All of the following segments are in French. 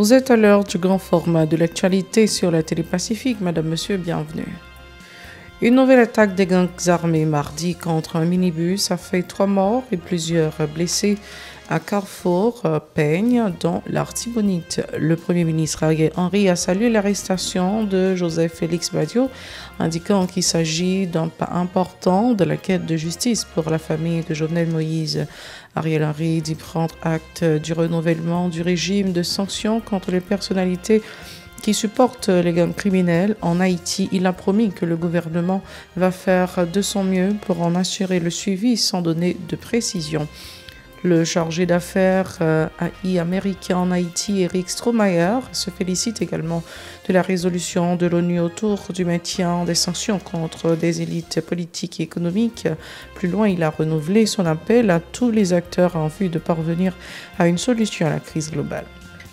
Vous êtes à l'heure du grand format de l'actualité sur la télé Pacifique. Madame, Monsieur, bienvenue. Une nouvelle attaque des gangs armés mardi contre un minibus a fait 3 morts et plusieurs blessés à Carrefour Peigne, dans l'Artibonite. Le Premier ministre Ariel Henry a salué l'arrestation de Joseph Félix Badiou, indiquant qu'il s'agit d'un pas important de la quête de justice pour la famille de Jovenel Moïse. Ariel Henry dit prendre acte du renouvellement du régime de sanctions contre les personnalités qui supportent les gangs criminels en Haïti. Il a promis que le gouvernement va faire de son mieux pour en assurer le suivi sans donner de précision. Le chargé d'affaires AI américain en Haïti, Eric Strohmayer, se félicite également de la résolution de l'ONU autour du maintien des sanctions contre des élites politiques et économiques. Plus loin, il a renouvelé son appel à tous les acteurs en vue de parvenir à une solution à la crise globale.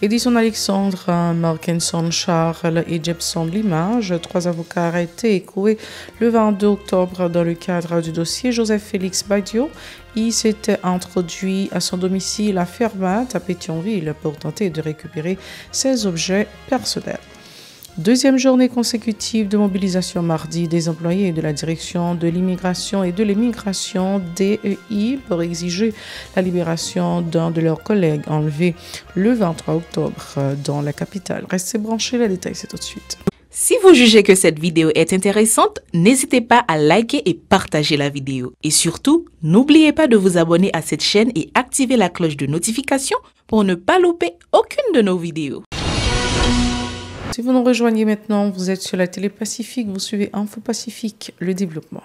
Edison Alexandre, Markenson Charles et Jepson Limage, 3 avocats arrêtés et écroués le 22 octobre dans le cadre du dossier Joseph Félix Badiou. Il s'était introduit à son domicile à Fermat, à Pétionville, pour tenter de récupérer ses objets personnels. Deuxième journée consécutive de mobilisation mardi des employés de la direction de l'immigration et de l'émigration DEI pour exiger la libération d'un de leurs collègues enlevés le 23 octobre dans la capitale. Restez branchés, les détails c'est tout de suite. Si vous jugez que cette vidéo est intéressante, n'hésitez pas à liker et partager la vidéo. Et surtout, n'oubliez pas de vous abonner à cette chaîne et activer la cloche de notification pour ne pas louper aucune de nos vidéos. Si vous nous rejoignez maintenant, vous êtes sur la télé Pacifique, vous suivez Info Pacifique, le développement.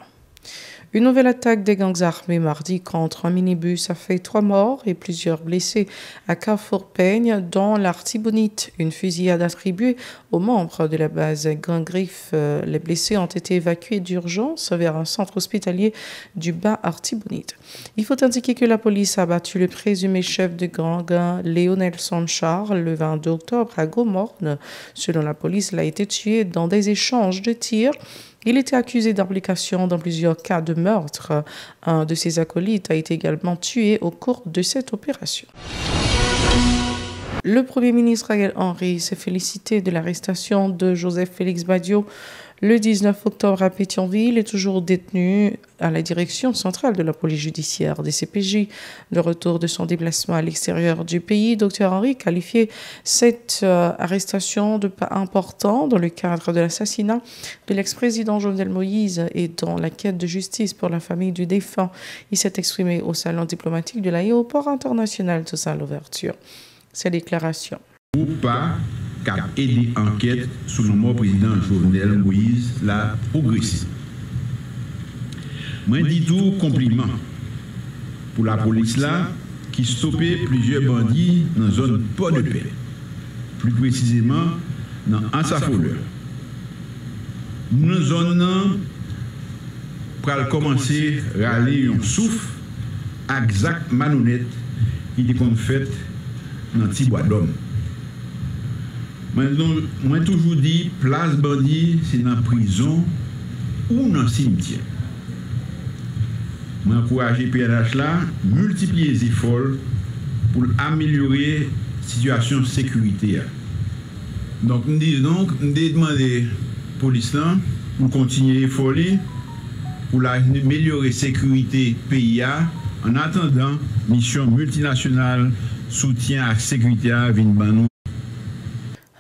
Une nouvelle attaque des gangs armés mardi contre un minibus a fait 3 morts et plusieurs blessés à Carrefour Peigne, dans l'Artibonite. Une fusillade attribuée aux membres de la base Grand Griffe. Les blessés ont été évacués d'urgence vers un centre hospitalier du Bas-Artibonite. Il faut indiquer que la police a abattu le présumé chef de gang, Léonelson Charles, le 22 octobre à Gomorne. Selon la police, il a été tué dans des échanges de tirs. Il était accusé d'implication dans plusieurs cas de meurtre. Un de ses acolytes a été également tué au cours de cette opération. Le Premier ministre Ariel Henry s'est félicité de l'arrestation de Joseph Félix Badiou le 19 octobre à Pétionville, est toujours détenu à la direction centrale de la police judiciaire des CPJ. Le retour de son déplacement à l'extérieur du pays, Dr Henry qualifiait cette arrestation de pas important dans le cadre de l'assassinat de l'ex-président Jovenel Moïse et dans la quête de justice pour la famille du défunt. Il s'est exprimé au salon diplomatique de l'aéroport international de Saint-Louverture. Ces déclarations. Ou pas cap aider enquête sur le mort président Jovenel Moïse la progressé. Moi dis tout compliment pour la police là qui stoppait plusieurs bandits dans la zone Port de Paix, plus précisément dans Ansafoleur. Dans zone pour commencer à râler un souffle exact malhonnête qui était fait dans petit bois d'homme. Moi toujours dit place bandit c'est dans la prison ou dans le cimetière. Moi encourager PNH là multiplier les efforts pour améliorer la situation sécuritaire. Donc nous demander police là pour continuer l'effort pour améliorer la sécurité pays en attendant mission multinationale soutien à la sécurité à Vinbanou.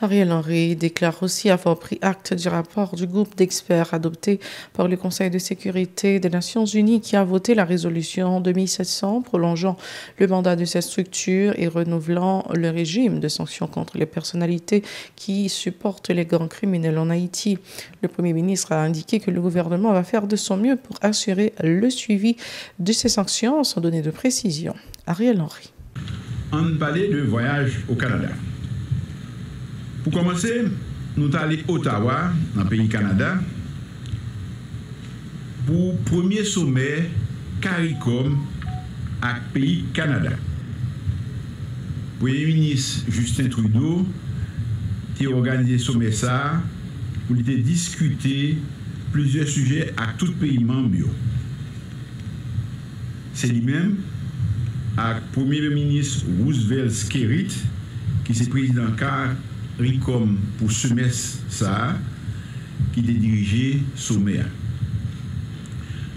Ariel Henry déclare aussi avoir pris acte du rapport du groupe d'experts adopté par le Conseil de sécurité des Nations Unies qui a voté la résolution 2700 prolongeant le mandat de cette structure et renouvelant le régime de sanctions contre les personnalités qui supportent les gangs criminels en Haïti. Le Premier ministre a indiqué que le gouvernement va faire de son mieux pour assurer le suivi de ces sanctions sans donner de précision. Ariel Henry. On parlait de voyage au Canada. Pour commencer, nous sommes allés à Ottawa, dans le pays Canada, pour le premier sommet CARICOM avec le pays Canada. Le Premier ministre Justin Trudeau a organisé ce sommet pour discuter plusieurs sujets avec tout le pays membre. C'est lui-même, avec le Premier ministre Roosevelt Skerrit, qui est président CARICOM pour semestre ça, qui est dirigé sommet.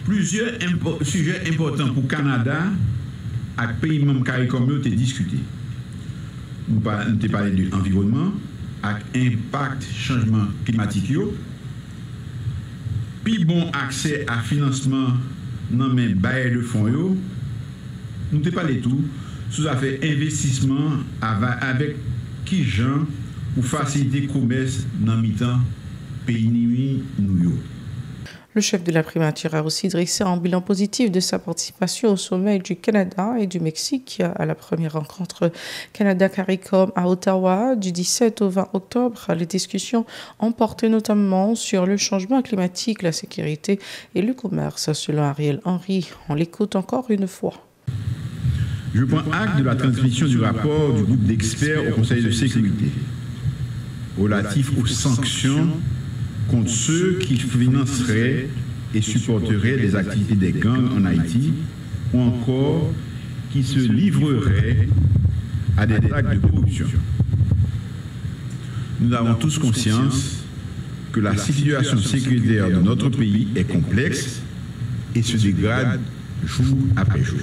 Plusieurs sujets importants pour le Canada et pays membres CARICOM ont été discutés. Nous avons parlé de l'environnement, avec impact changement climatique, puis bon accès à financement dans les bailleurs de fonds, nous avons parlé de tout, sous affaire investissement avec qui gens pour faciliter le commerce dans le mi-temps pays nous. Le chef de la primature a aussi dressé un bilan positif de sa participation au sommet du Canada et du Mexique à la première rencontre Canada-CARICOM à Ottawa du 17 au 20 octobre. Les discussions ont porté notamment sur le changement climatique, la sécurité et le commerce, selon Ariel Henry. On l'écoute encore une fois. Je prends acte de la transmission du rapport du groupe d'experts au Conseil de sécurité relatif aux sanctions contre ceux qui financeraient et supporteraient les activités des gangs en Haïti ou encore qui se livreraient à des actes de corruption. Nous avons tous conscience que la situation sécuritaire de notre pays est complexe et se dégrade jour après jour.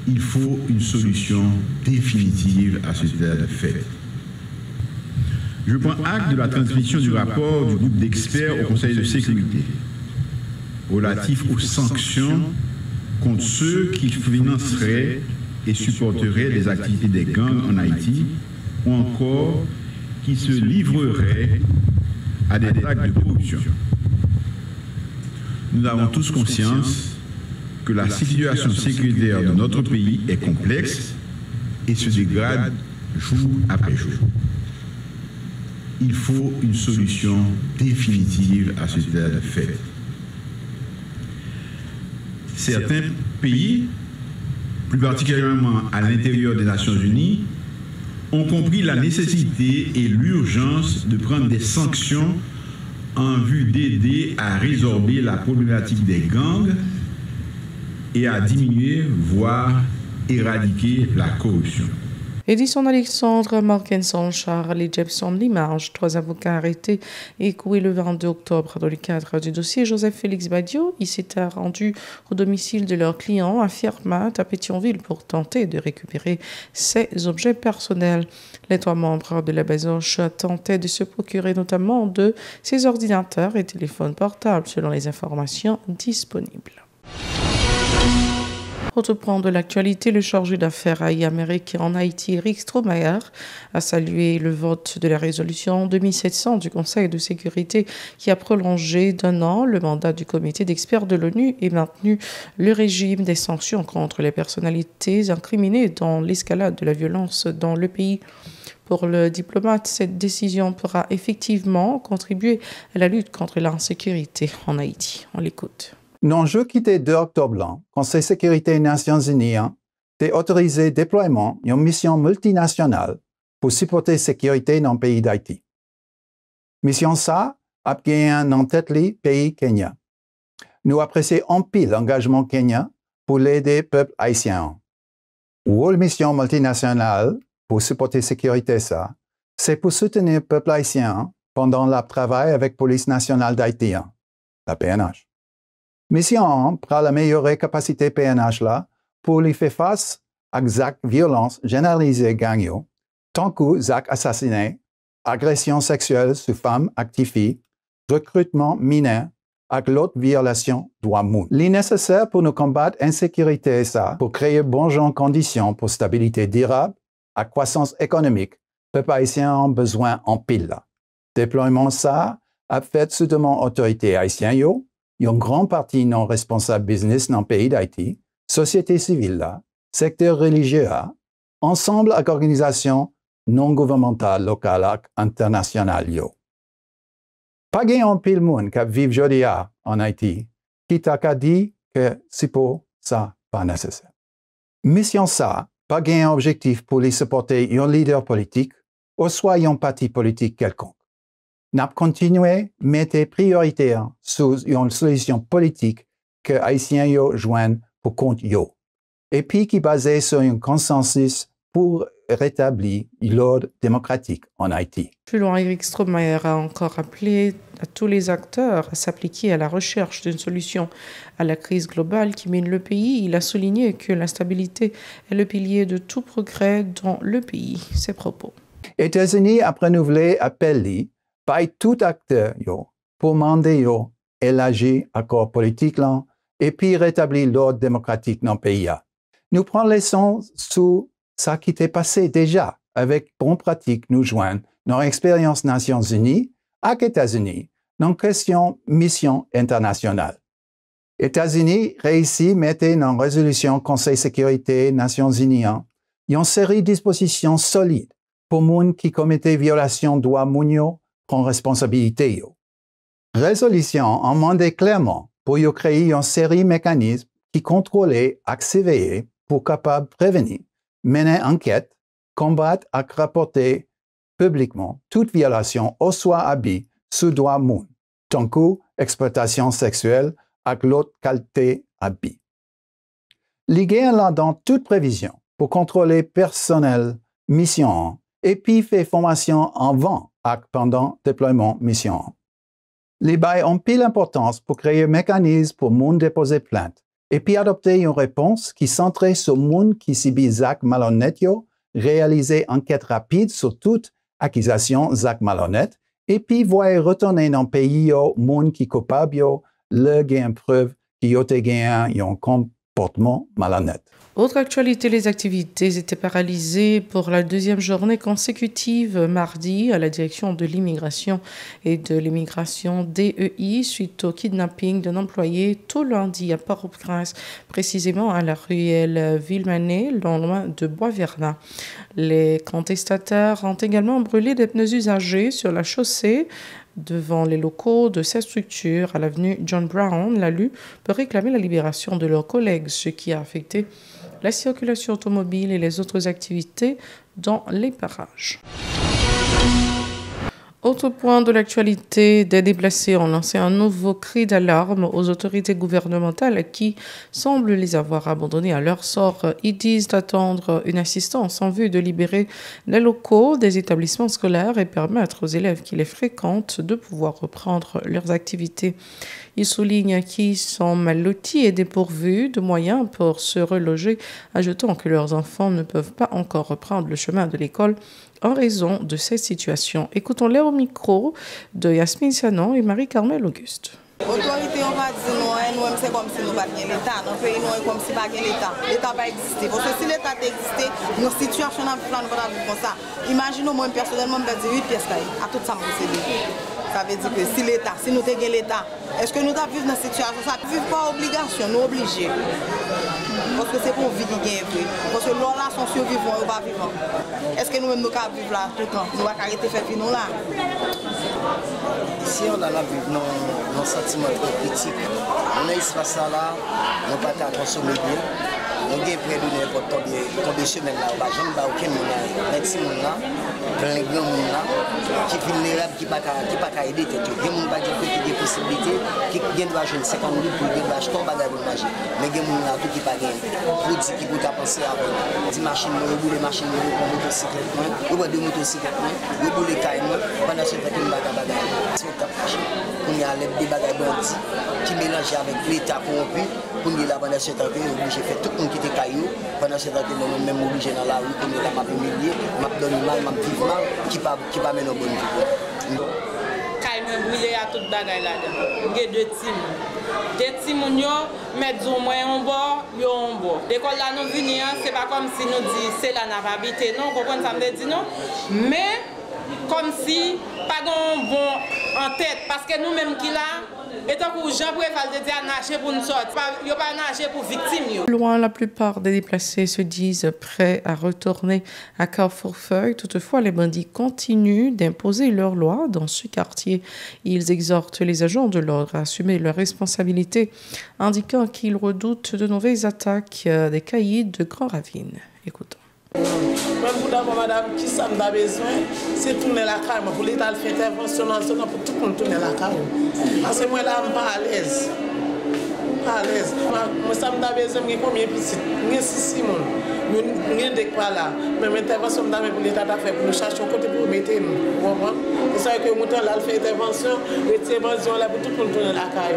Il faut une solution définitive à ce état de fait. Je prends acte de la transmission du rapport du groupe d'experts au Conseil de sécurité relatif aux sanctions contre ceux qui financeraient et supporteraient les activités des gangs en Haïti ou encore qui se livreraient à des actes de corruption. Nous avons tous conscience que la situation sécuritaire de notre pays est complexe et se dégrade jour après jour. Il faut une solution définitive à ce état de fait. Certains pays, plus particulièrement à l'intérieur des Nations Unies, ont compris la nécessité et l'urgence de prendre des sanctions en vue d'aider à résorber la problématique des gangs et à diminuer, voire éradiquer la corruption. Edison Alexandre, Markenson, Charles et Jepson Limarge, 3 avocats arrêtés et écroués le 22 octobre dans le cadre du dossier Joseph Félix Badiou. Ils s'étaient rendus au domicile de leur client à Fermat, à Pétionville, pour tenter de récupérer ses objets personnels. Les 3 membres de la Bazoche tentaient de se procurer notamment de ses ordinateurs et téléphones portables, selon les informations disponibles. Autre point de l'actualité, le chargé d'affaires américain en Haïti, Eric Strohmayer, a salué le vote de la résolution 2700 du Conseil de sécurité qui a prolongé d'1 an le mandat du comité d'experts de l'ONU et maintenu le régime des sanctions contre les personnalités incriminées dans l'escalade de la violence dans le pays. Pour le diplomate, cette décision pourra effectivement contribuer à la lutte contre l'insécurité en Haïti. On l'écoute. L'enjeu qui était 2 octobre, Conseil de sécurité des Nations Unies a autorisé le déploiement d'une mission multinationale pour supporter la sécurité dans le pays d'Haïti. Mission ça a gagné en tête le pays Kenya. Nous apprécions en pile l'engagement Kenya pour l'aider le peuple haïtien. La mission multinationale pour supporter la sécurité ça, c'est pour soutenir le peuple haïtien pendant le travail avec la police nationale d'Haïti, la PNH. Mission pour améliorer la capacité PNH là pour lui faire face à des actes de violence généralisés gagnants, tant que des actes assassinats, agressions sexuelles sur femmes actives, recrutement mineur et l'autre violation de droits humains. Il est nécessaire pour nous combattre l'insécurité ça, pour créer bonnes conditions pour stabilité durable et croissance économique, le peuple haïtien a besoin en pile. Déploiement ça a fait sous demande autorité haïtienne une grande partie non responsable business dans le pays d'Haïti, société civile là, secteur religieux là, ensemble avec organisations non gouvernementales locales et internationales yo. Pas gain pile monde qui vit aujourd'hui en Haïti, qui t'a dit que c'est pour ça pas nécessaire. Mission ça, pas gain objectif pour les supporter un leader politique ou soit un parti politique quelconque. N'a continué à mettre prioritaire sur une solution politique que les Haïtiens joignent pour compte yo. Et puis qui basée sur un consensus pour rétablir l'ordre démocratique en Haïti. Plus loin, Eric Strohmayer a encore appelé à tous les acteurs à s'appliquer à la recherche d'une solution à la crise globale qui mine le pays. Il a souligné que la stabilité est le pilier de tout progrès dans le pays. Ses propos. Les États-Unis a renouvelé appel par tout acteur pour demander élargir l'accord politique et puis rétablir l'ordre démocratique dans le pays. Nous prenons leçon sur ce qui s'est passé déjà avec bonne pratique nous joignent dans l'expérience Nations Unies avec États-Unis dans question mission internationale. États-Unis réussit à mettre dans résolution Conseil de sécurité Nations Unies une série de dispositions solides pour les gens qui commettaient violation de droits humains prendre responsabilité. Résolution en demandait clairement pour créer une série de mécanismes qui contrôlaient et surveillaient pour capable de prévenir, mener enquête, combattre et rapporter publiquement toute violation ou soit abus sous droit humain, tant que exploitation sexuelle et l'autre qualité abus. Liguer là dans toute prévision pour contrôler personnel mission et puis fait formation avant et pendant déploiement mission. Les bails ont pile l'importance pour créer un mécanisme pour monde déposer plainte et puis adopter une réponse qui centrait sur monde qui subit actes malhonnêtes, réaliser enquête rapide sur toute accusation d'actes malhonnêtes et puis voir retourner dans le pays monde qui coupable le gain preuve qui a gagné un comportement malhonnête. Autre actualité, les activités étaient paralysées pour la deuxième journée consécutive mardi à la direction de l'immigration et de l'immigration DEI suite au kidnapping d'un employé tout lundi à Port-au-Prince, précisément à la ruelle Villemanet, non loin de Bois-Vernat. Les contestataires ont également brûlé des pneus usagés sur la chaussée devant les locaux de ces structures à l'avenue John Brown, la LU, pour réclamer la libération de leurs collègues, ce qui a affecté la circulation automobile et les autres activités dans les parages. Autre point de l'actualité, des déplacés ont lancé un nouveau cri d'alarme aux autorités gouvernementales qui semblent les avoir abandonnés à leur sort. Ils disent attendre une assistance en vue de libérer les locaux des établissements scolaires et permettre aux élèves qui les fréquentent de pouvoir reprendre leurs activités. Ils soulignent qu'ils sont mal lotis et dépourvus de moyens pour se reloger, ajoutant que leurs enfants ne peuvent pas encore reprendre le chemin de l'école en raison de cette situation. Écoutons-les au micro de Yasmine Sanon et Marie-Carmel Auguste. Autorité, on va dire nous, c'est comme si nous n'avions pas l'État. Dans le pays, nous, comme si nous n'avions pas l'État. L'État va exister. Parce que si l'État existait, nos situations dans le plan, nous ne comme ça. Imaginez, moi, personnellement, je vais dire 8 pièces à tout ça, ça veut dire que si l'État, si nous avons l'État, est-ce que nous vivons dans cette situation? Ça ne vit pas obligation, nous obligés. Parce que c'est pour vivre qui gagne. Parce que là, sont survivants ou pas vivants. Est-ce que nous-mêmes nous pouvons vivre là tout le temps? Nous ne pouvons pas arrêter de faire vivre là. Si on a vivre dans un sentiment trop critique, on a espace là, on ne peut pas consommer bien. On a près de n'importe combien de semaines là, on va aucun monde là, les gens là, les grands monde là, qui sont vulnérables, qui ne peuvent pas aider. Il y a des gens qui ont des possibilités, qui doivent jouer 50 000 pour qu'ils achetent ton bagage pour manger. Mais il y a des gens là qui ne peuvent pas gagner. Pour dire qu'ils peuvent penser à des machines, des machines, des motocyclettes, des motocyclettes, des cailles, pendant ce temps qu'ils ne peuvent pas gagner. On y a des bagages bandits qui mélangent avec l'État corrompu. Pour nous, là, pendant ce temps, on est obligé de faire tout le monde qui était caillou. Pendant ce temps, on est même obligé dans la rue, on est là, on est humilié, on donne mal, on vit mal, qui va mener au bon niveau. Caille me brûlé à toute bagaille là-dedans. Il y a deux teams. Des teams, ils mettent au moins un bord, ils ont un bord. L'école là, nous venons, ce n'est pas comme si nous disons, c'est là, nous avons habité, non, vous comprenez ça me dit non? Mais, comme si, pas bon en tête, parce que nous-mêmes qui là, et tant que Jean Préval te dit à nager pour nous sortir, il n'y a pas nager pour victime. Loin, la plupart des déplacés se disent prêts à retourner à Carrefourfeuille. Toutefois, les bandits continuent d'imposer leurs lois dans ce quartier. Ils exhortent les agents de l'ordre à assumer leurs responsabilités, indiquant qu'ils redoutent de nouvelles attaques des caïds de Grand Ravine. Écoutons. Même pour d'abord, madame, qui ça a besoin, c'est tourner la caille. Pour l'État, faire intervention pour tout le monde tourner la caille. Parce que moi, là, je ne suis pas à l'aise. pas à l'aise. Moi, ça me donne besoin de combien de petits? Il y a 6 personnes. Nous ne pas là. Même intervention pour l'État a fait pour nous chercher un côté pour mettre nous. Vous comprenez? C'est ça que nous avons fait intervention. L'intervention là pour tout le monde tourner la caille.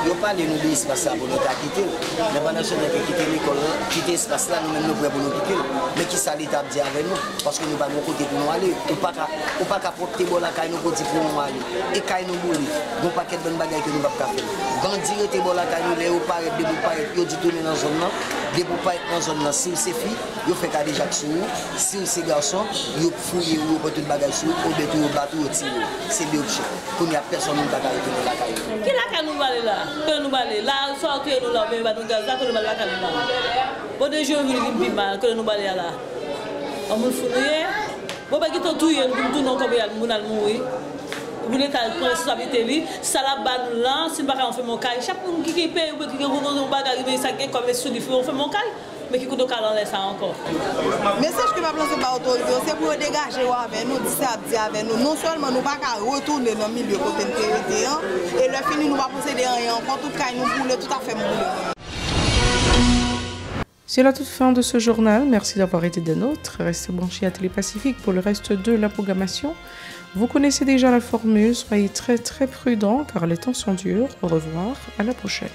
Nous parlons de nous espace là pour nous quitter. Mais pendant que nous quitter l'école, quitter l'espace là, nous-mêmes nous pouvons nous quitter. Mais qui ça l'État dit avec nous? Parce que nous n'avons pas de côté pour nous aller. Ou pas qu'à porter la caille nous pour nous aller. Et caille nous mourir. Nous pas qu'à bonne bagaille que nous ne pouvons pas faire. Bandit était bon la caille nous les ou pas être debout pas être yo dit tourner dans zone là. Debout pas être dans zone là. Si c'est fille, yo fait cas déjà sur nous. Si c'est garçon, yo fouiller ou pour toute bagaille sur ou de tout battre ou tirer. C'est deux options. Pour n'y a personne qui va retourner la caille. Qui la caille nous aller là? Que nous aller là, sortir nous là, mais va nous gazer que nous aller la caille là. Bon des jours vivre mal que nous aller là. On me fouiller. Bon pas qui tout tout non comme il moun al mourir. Vous l'État prend responsabilité, ça la banne là, si pas on fait mon caille. Chaque monde qui paye ou qui on bagarre mais ça qui comme sur on fait mon caille, mais qui coûte au calendrier ça encore. Message que m'a lancé par autorité, c'est pour dégager avec nous, dire avec nous. Non seulement nous pas retourner dans le milieu côté de et le fini nous va posséder rien encore tout caille nous brûler tout à fait brûler. C'est la toute fin de ce journal. Merci d'avoir été des nôtres. Restez branchés à Télépacifique pour le reste de la programmation. Vous connaissez déjà la formule, soyez très prudents car les temps sont durs. Au revoir, à la prochaine.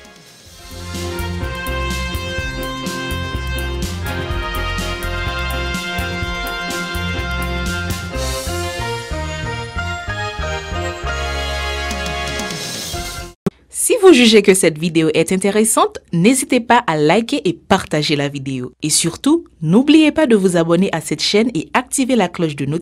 Si vous jugez que cette vidéo est intéressante, n'hésitez pas à liker et partager la vidéo. Et surtout, n'oubliez pas de vous abonner à cette chaîne et activer la cloche de notification